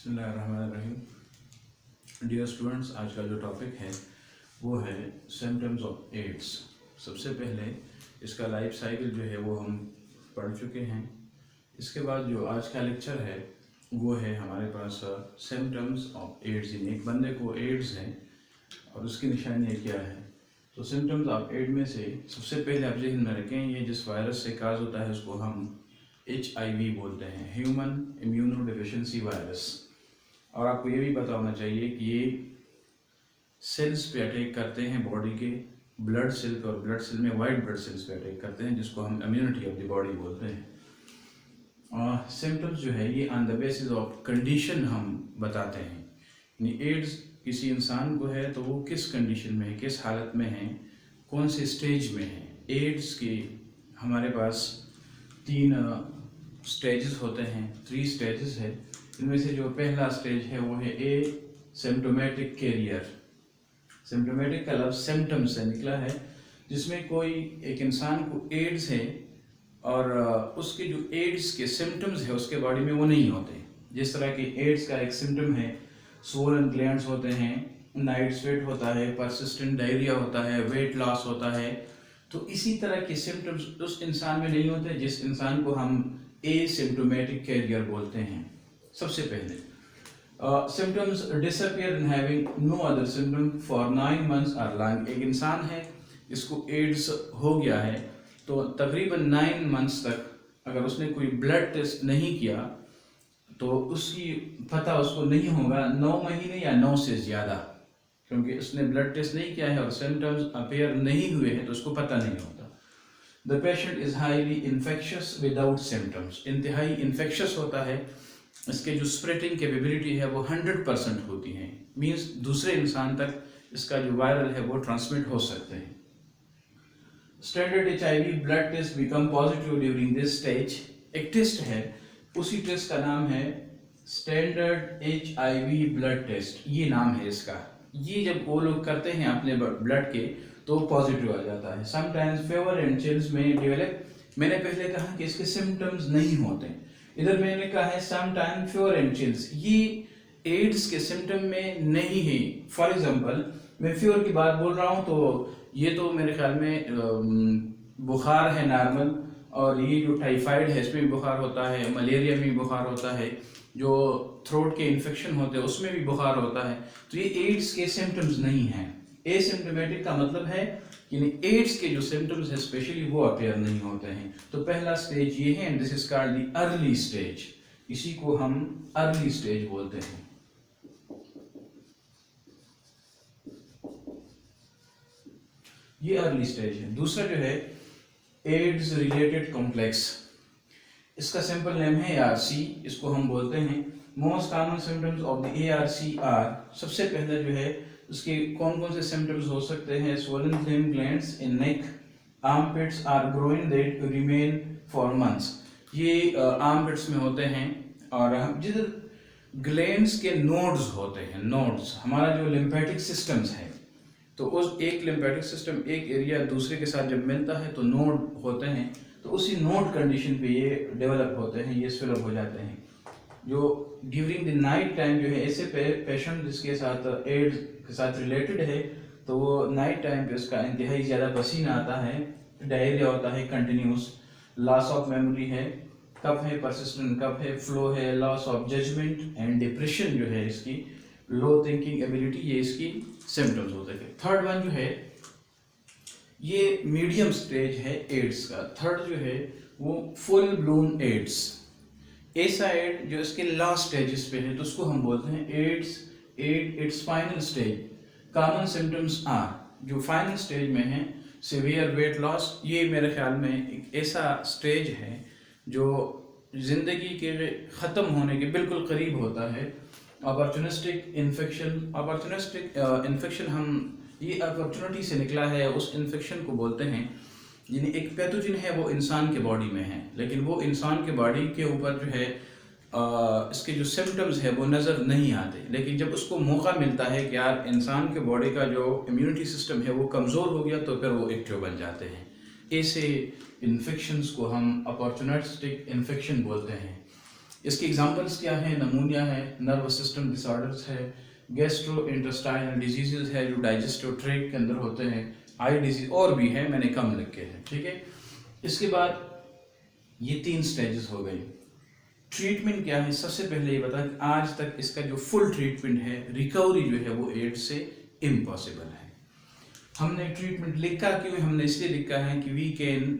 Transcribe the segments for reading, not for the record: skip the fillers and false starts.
बिस्मिल्लाहिर्रहमानिर्रहीम। Dear students, आज का जो टॉपिक है वो है सिम्टम्स ऑफ एड्स। सबसे पहले इसका लाइफ साइकिल जो है वो हम पढ़ चुके हैं। इसके बाद जो आज का लेक्चर है वो है हमारे पास सिम्टम्स ऑफ एड्स। यानी एक बंदे को एड्स है और उसकी निशानियाँ क्या है। तो सिम्टम्स ऑफ एड्स में से सबसे पहले आप ज़हन में रखें, ये जिस वायरस से काज होता है उसको हम HIV बोलते हैं, ह्यूमन इम्यूनो डिफिशिएंसी वायरस। और आपको ये भी पता होना चाहिए कि ये सेल्स पे अटैक करते हैं, बॉडी के ब्लड सेल पे, और ब्लड सेल में वाइट ब्लड सेल्स पे अटैक करते हैं, जिसको हम इम्यूनिटी ऑफ द बॉडी बोलते हैं। सिम्टम्स जो है ये on the basis of condition हम बताते हैं। यानी एड्स किसी इंसान को है तो वो किस कंडीशन में है, किस हालत में है, कौन से स्टेज में है। एड्स के हमारे पास 3 स्टेजेस होते हैं, 3 स्टेजेस है। इनमें से जो पहला स्टेज है वो है ए सिम्टोमेटिक कैरियर। सिम्टोमेटिक का लफ्ज़ सिम्टम्स से निकला है, जिसमें कोई एक इंसान को एड्स है और उसके जो एड्स के सिम्टम्स है उसके बॉडी में वो नहीं होते। जिस तरह की एड्स का एक सिम्टम है स्वोलन ग्लैंड्स होते हैं, नाइट स्वेट होता है, परसिस्टेंट डायरिया होता है, वेट लॉस होता है। तो इसी तरह के सिम्टम्स उस इंसान में नहीं होते जिस इंसान को हम एसिम्प्टोमेटिक कैरियर बोलते हैं। सबसे पहले symptoms disappear in having no other symptom for 9 months और लॉन्ग। एक इंसान है इसको एड्स हो गया है तो तकरीबन 9 months तक अगर उसने कोई ब्लड टेस्ट नहीं किया तो उसकी पता उसको नहीं होगा 9 महीने या 9 से ज़्यादा, क्योंकि उसने ब्लड टेस्ट नहीं किया है और सिम्टम्स अपेयर नहीं हुए हैं तो उसको पता नहीं होता। The patient is highly infectious without symptoms. इंतहाई इन्फेक्शस होता है, इसके जो स्प्रेडिंग कैपेबिलिटी है वो 100% होती है। मीन्स दूसरे इंसान तक इसका जो वायरल है वो ट्रांसमिट हो सकते हैं। Standard HIV blood test become positive during this stage. एक टेस्ट है, उसी टेस्ट का नाम है स्टैंडर्ड HIV ब्लड टेस्ट, ये नाम है इसका। ये जब वो लोग करते हैं अपने ब्लड के तो पॉजिटिव आ जाता है। समटाइम्स फीवर एंड चिल्स में डेवलप। मैंने पहले कहा कि इसके सिम्टम्स नहीं होते, इधर मैंने कहा है समटाइम फीवर एंड चिल्स। ये एड्स के सिम्टम में नहीं है। फॉर एग्जांपल मैं फीवर की बात बोल रहा हूँ तो ये तो मेरे ख्याल में बुखार है नॉर्मल, और ये जो टाइफाइड है इसमें भी बुखार होता है, मलेरिया में भी बुखार होता है, जो थ्रोट के इन्फेक्शन होते हैं उसमें भी बुखार होता है। तो ये एड्स के सिम्टम्स नहीं हैं। एसिम्प्टोमेटिक का मतलब है यानी एड्स के जो सिम्टम्स है स्पेशली वो अपेयर नहीं होते हैं। तो पहला स्टेज ये है and this is called the early stage. इसी को हम अर्ली स्टेज बोलते हैं। ये अर्ली स्टेज है। दूसरा जो है एड्स रिलेटेड कॉम्प्लेक्स, इसका सिंपल नेम है ARC। इसको हम बोलते हैं most common symptoms of the ARC are. सबसे पहले जो है उसके कौन कौन से सिम्टम्स हो सकते हैं। swollen thin glands in neck, armpits are growing that remain for months। ये armpits में होते हैं और जिधर ग्लैंड्स के नोड्स होते हैं, नोड्स हमारा जो लिम्फेटिक सिस्टम्स है, तो उस एक लिम्फेटिक सिस्टम एक एरिया दूसरे के साथ जब मिलता है तो नोड होते हैं, तो उसी नोड कंडीशन पे ये डेवलप होते हैं, ये स्वेलअप हो जाते हैं। जो ड्यूरिंग द नाइट टाइम जो है ऐसे पेशेंट जिसके साथ एड्स के साथ रिलेटेड है तो वो नाइट टाइम पे उसका इंतहाई ज़्यादा पसीना आता है, डायरिया होता है कंटिन्यूस, लॉस ऑफ मेमोरी है, कफ है, परसिस्टेंट कफ है, फ्लो है, loss of judgement and depression जो है इसकी, लो थिंकिंग एबिलिटी, ये इसकी सिम्टम्स होते हैं। थर्ड वन जो है ये मीडियम स्टेज है एड्स का। थर्ड जो है वो फुल ब्लून एड्स। ऐसा एड जो इसके लास्ट स्टेजेस पे है तो उसको हम बोलते हैं AIDS it's final stage. Common symptoms are, जो फाइनल स्टेज में है सिवियर वेट लॉस। ये मेरे ख्याल में एक ऐसा स्टेज है जो जिंदगी के ख़त्म होने के बिल्कुल करीब होता है। अपॉर्चुनिस्टिक इन्फेक्शन हम ये अपॉर्चुनिटी से निकला है, उस इन्फेक्शन को बोलते हैं। यानी एक पैथोजन है वो इंसान के बॉडी में है, लेकिन वो इंसान के बॉडी के ऊपर जो है इसके जो सिम्टम्स है वो नज़र नहीं आते, लेकिन जब उसको मौका मिलता है कि यार इंसान के बॉडी का जो इम्यूनिटी सिस्टम है वो कमज़ोर हो गया तो फिर वो एक्टिव बन जाते हैं। ऐसे इन्फेक्शंस को हम अपॉर्चुनिस्टिक इन्फेक्शन बोलते हैं। इसके एग्जांपल्स क्या हैं? नमूनिया है, नर्वस सिस्टम डिसऑर्डर्स है, गैस्ट्रो इंटेस्टाइनल डिजीजेज है जो डाइजेस्टिव ट्रैक्ट के अंदर होते हैं, आई डिजीज और भी है, मैंने कम लिखे हैं, ठीक है। इसके बाद ये 3 स्टेजेस हो गई। ट्रीटमेंट क्या है? सबसे पहले ये बता कि आज तक इसका जो फुल ट्रीटमेंट है, रिकवरी जो है वो एड्स से इम्पॉसिबल है। हमने ट्रीटमेंट लिखा क्यों? हमने इसलिए लिखा है कि we can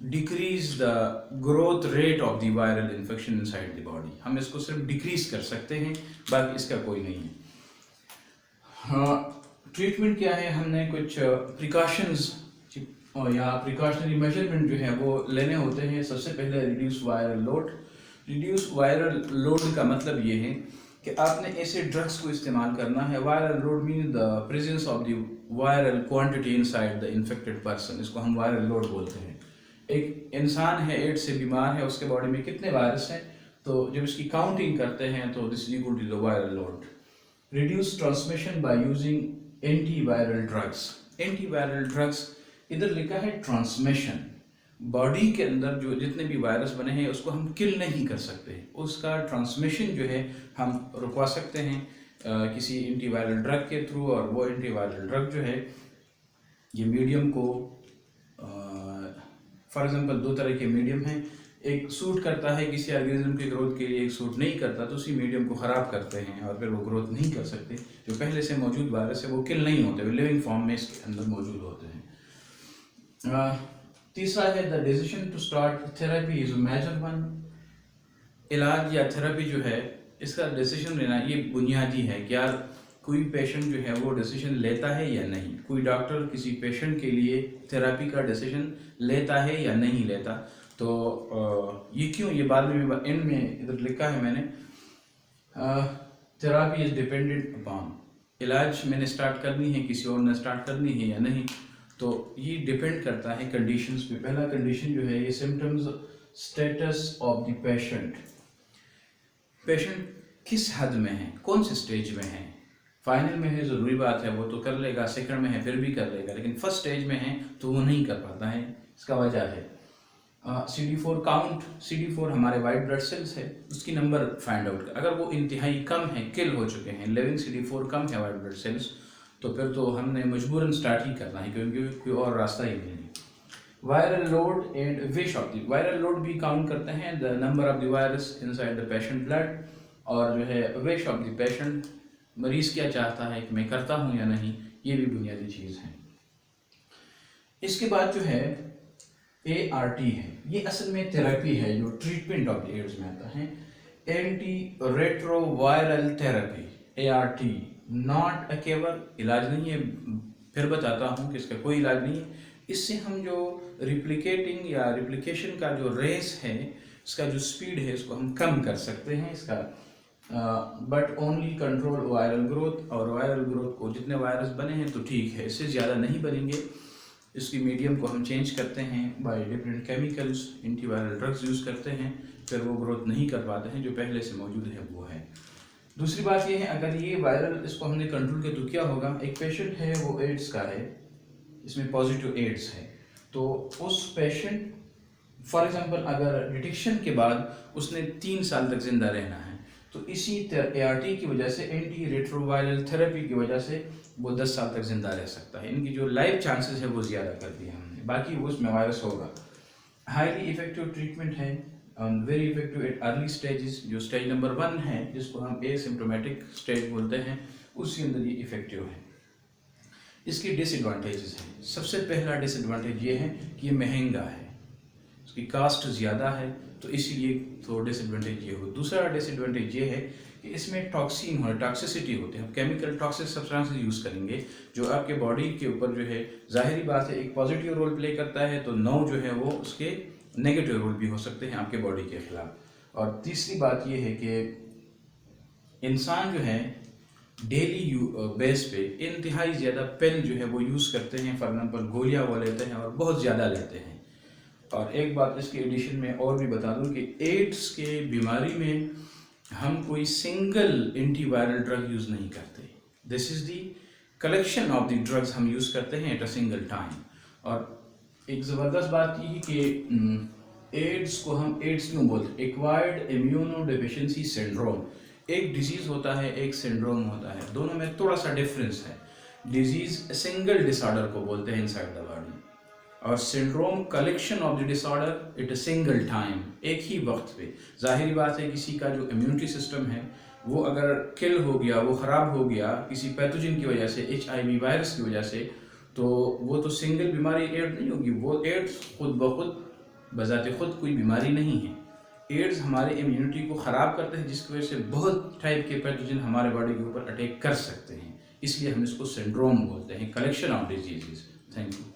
decrease the growth rate of the viral infection inside the body. हम इसको सिर्फ डिक्रीज कर सकते हैं, बाकी इसका कोई नहीं है। हाँ, ट्रीटमेंट क्या है? हमने कुछ प्रिकॉशंस या प्रिकॉशनरी मेजरमेंट जो है वो लेने होते हैं। सबसे पहले reduce viral load. Reduce viral load का मतलब ये है कि आपने ऐसे ड्रग्स को इस्तेमाल करना है। Viral load mean the presence of the viral quantity inside the infected person, इसको हम वायरल लोड बोलते हैं। एक इंसान है, एड्स से बीमार है, उसके बॉडी में कितने वायरस हैं, तो जब इसकी काउंटिंग करते हैं तो this is equal to the viral load. Reduce transmission by using antiviral drugs. Antiviral drugs, इधर लिखा है ट्रांसमिशन। बॉडी के अंदर जो जितने भी वायरस बने हैं उसको हम किल नहीं कर सकते, उसका ट्रांसमिशन जो है हम रुकवा सकते हैं किसी एंटीवायरल ड्रग के थ्रू। और वो एंटीवायरल ड्रग जो है ये मीडियम को, फॉर एग्जांपल 2 तरह के मीडियम हैं, एक सूट करता है किसी ऑर्गेनिज्म की ग्रोथ के लिए, एक सूट नहीं करता, तो उसी मीडियम को ख़राब करते हैं और फिर वो ग्रोथ नहीं कर सकते। जो पहले से मौजूद वायरस है वो किल नहीं होते, वो लिविंग फॉर्म में इसके अंदर मौजूद होते हैं। तीसरा है the decision to start therapy is major one. इलाज या थेरेपी जो है इसका डिसीजन लेना ये बुनियादी है कि यार कोई पेशेंट जो है वो डिसीजन लेता है या नहीं। कोई डॉक्टर किसी पेशेंट के लिए थेरेपी का डिसीजन लेता है या नहीं लेता। तो ये क्यों, ये बाद में एंड में इधर लिखा है मैंने, थेरेपी इज डिपेंडेंट अपॉन। इलाज मैंने स्टार्ट करनी है, किसी और ने स्टार्ट करनी है या नहीं, तो ये डिपेंड करता है कंडीशंस पे। पहला कंडीशन जो है ये symptoms status of the patient. Patient किस हद में है, कौन से स्टेज में है। फाइनल में है ज़रूरी बात है वो तो कर लेगा, सेकंड में है फिर भी कर लेगा, लेकिन फर्स्ट स्टेज में है तो वो नहीं कर पाता है। इसका वजह है CD4 काउंट। CD4 हमारे वाइट ब्लड सेल्स है, उसकी नंबर फाइंड आउट कर। अगर वो इंतहाई कम है, किल हो चुके हैं, लिविंग CD4 कम है वाइट ब्लड सेल्स, तो फिर तो हमने मजबूरन स्टार्ट ही करना है क्योंकि कोई और रास्ता ही नहीं है। Viral load and wish of the viral load भी काउंट करते हैं, the number of the virus inside the patient blood, और जो है विश ऑफ द पेशेंट, मरीज क्या चाहता है कि मैं करता हूँ या नहीं, ये भी बुनियादी चीज़ है। इसके बाद जो है ART है, ये असल में थेरेपी है जो ट्रीटमेंट ऑफ द एड्स में आता है। Anti retroviral therapy, ART, not a केवल इलाज नहीं है, फिर बताता हूँ कि इसका कोई इलाज नहीं है। इससे हम जो रिप्लिकेटिंग या रिप्लिकेशन का जो रेस है, इसका जो स्पीड है, इसको हम कम कर सकते हैं इसका, but only control viral growth. और वायरल ग्रोथ को जितने वायरस बने हैं तो ठीक है, इससे ज़्यादा नहीं बनेंगे। इसकी मीडियम को हम चेंज करते हैं by different chemicals, antiviral drugs use करते हैं, फिर वो ग्रोथ नहीं कर पाते हैं, जो पहले से मौजूद है वो है। दूसरी बात ये है, अगर ये वायरल इसको हमने कंट्रोल किया तो क्या होगा। एक पेशेंट है वो एड्स का है, इसमें पॉजिटिव एड्स है, तो उस पेशेंट फॉर एग्जांपल अगर डिटेक्शन के बाद उसने 3 साल तक जिंदा रहना है, तो इसी ART की वजह से, एंटी रेट्रोवायरल थेरेपी की वजह से वो 10 साल तक जिंदा रह सकता है। इनकी जो लाइफ चांसेस है वो ज़्यादा कर दिए हमने, बाकी वो उसमें वायरस होगा। हाईली इफेक्टिव ट्रीटमेंट है, very effective at early stages. जो स्टेज नंबर 1 है जिसको हम एसिम्प्टोमेटिक स्टेज बोलते हैं, उसके अंदर ये इफेक्टिव है। इसकी डिसएडवांटेजेस हैं। सबसे पहला डिसएडवांटेज ये है कि ये महंगा है, इसकी कास्ट ज़्यादा है, तो इसीलिए तो डिसएडवांटेज ये हो। दूसरा डिसएडवांटेज ये है कि इसमें टॉक्सिन हो, टॉक्सिसिटी होते हैं। हम केमिकल टॉक्सिक सब्सटेंसेस यूज़ करेंगे जो आपके बॉडी के ऊपर जो है, जाहिरी बात है एक पॉजिटिव रोल प्ले करता है, तो 9 जो है वो उसके नेगेटिव रोल भी हो सकते हैं आपके बॉडी के खिलाफ। और तीसरी बात ये है कि इंसान जो है डेली बेस पे इंतहाई ज़्यादा पिल जो है वो यूज़ करते हैं, फॉर एग्जाम्पल गोलियाँ वो लेते हैं और बहुत ज़्यादा लेते हैं। और एक बात इसके एडिशन में और भी बता दूं कि एड्स के बीमारी में हम कोई सिंगल एंटीवायरल ड्रग यूज़ नहीं करते। This is the collection of the drugs हम यूज़ करते हैं एट अ सिंगल टाइम। और एक ज़बरदस्त बात ये कि एड्स को हम एड्स क्यों बोलते हैं? एक्वायर्ड इम्यूनो डेफिशिएंसी सिंड्रोम एक डिजीज होता है, एक सिंड्रोम होता है, दोनों में थोड़ा सा डिफरेंस है। डिजीज सिंगल डिसऑर्डर को बोलते हैं इनसाइड द बॉडी, और syndrome collection of the disorder at a single time, एक ही वक्त पे। जाहिर बात है किसी का जो इम्यूनिटी सिस्टम है वो अगर किल हो गया, वो ख़राब हो गया किसी पैथोजन की वजह से, HIV वायरस की वजह से, तो वो तो सिंगल बीमारी एड्स नहीं होगी, वो एड्स खुद ब खुद बजाते खुद कोई बीमारी नहीं है। एड्स हमारे इम्यूनिटी को ख़राब करते हैं, जिसकी वजह से बहुत टाइप के पैथोजन हमारे बॉडी के ऊपर अटैक कर सकते हैं, इसलिए हम इसको सिंड्रोम बोलते हैं, collection of diseases. Thank you.